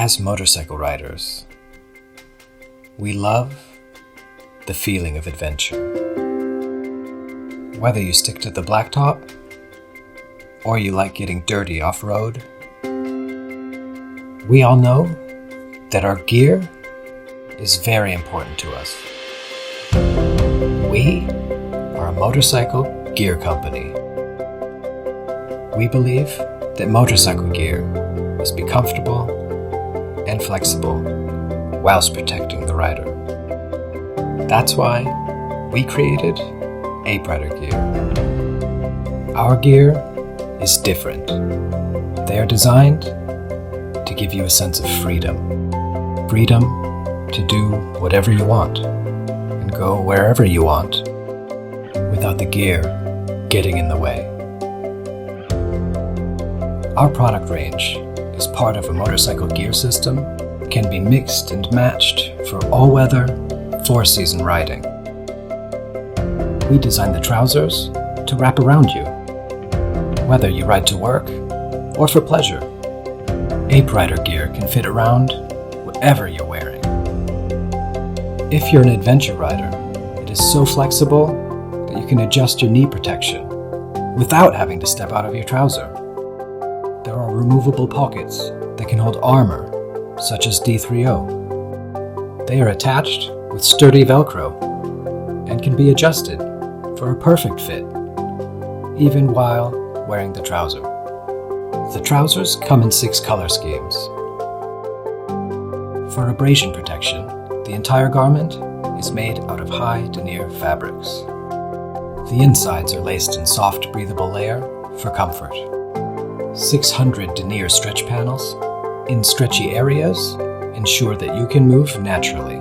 As motorcycle riders, we love the feeling of adventure. Whether you stick to the blacktop or you like getting dirty off-road, we all know that our gear is very important to us. We are a motorcycle gear company. We believe that motorcycle gear must be comfortable and flexible whilst protecting the rider. That's why we created Ape Rider Gear. Our gear is different. They are designed to give you a sense of freedom. Freedom to do whatever you want and go wherever you want without the gear getting in the way. Our product range is part of a motorcycle gear system, can be mixed and matched for all-weather, four-season riding. We designed the trousers to wrap around you, whether you ride to work or for pleasure. Ape Rider Gear can fit around whatever you're wearing. If you're an adventure rider, it is so flexible that you can adjust your knee protection without having to step out of your trouser. There are removable pockets that can hold armor, such as D3O. They are attached with sturdy Velcro and can be adjusted for a perfect fit, even while wearing the trouser. The trousers come in 6 color schemes. For abrasion protection, the entire garment is made out of high denier fabrics. The insides are laced in soft, breathable layer for comfort. 600 denier stretch panels in stretchy areas ensure that you can move naturally.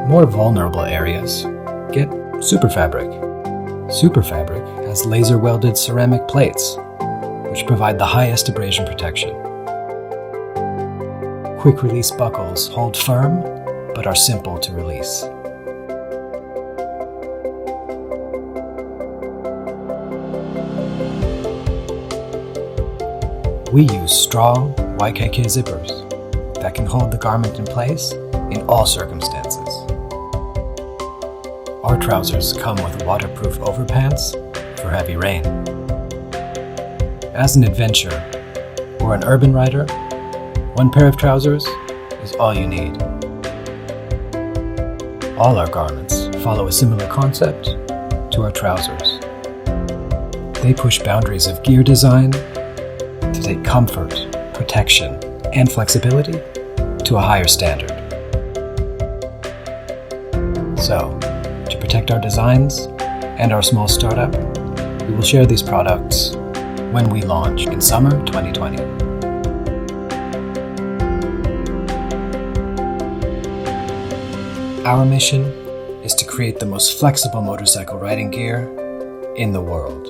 More vulnerable areas get super fabric. Super fabric has laser welded ceramic plates, which provide the highest abrasion protection. Quick release buckles hold firm, but are simple to release. We use strong YKK zippers that can hold the garment in place in all circumstances. Our trousers come with waterproof overpants for heavy rain. As an adventurer or an urban rider, one pair of trousers is all you need. All our garments follow a similar concept to our trousers. They push boundaries of gear design to take comfort, protection, and flexibility to a higher standard. So, to protect our designs and our small startup, we will share these products when we launch in summer 2020. Our mission is to create the most flexible motorcycle riding gear in the world.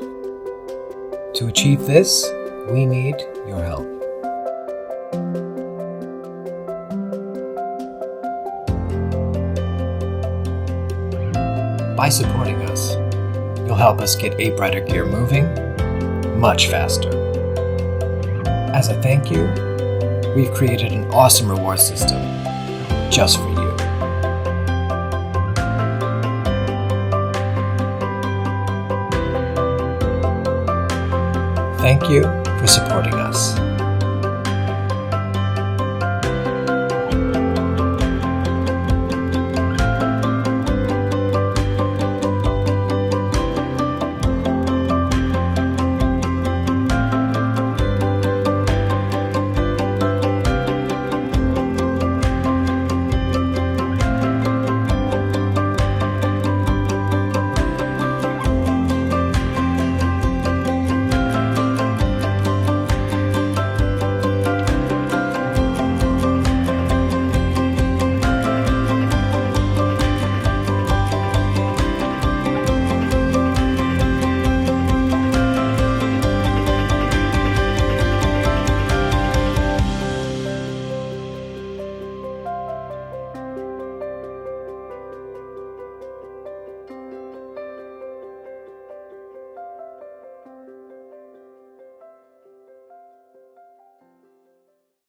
To achieve this, we need your help. By supporting us, you'll help us get Ape Rider Gear moving much faster. As a thank you, we've created an awesome reward system just for you. Thank you for supporting us.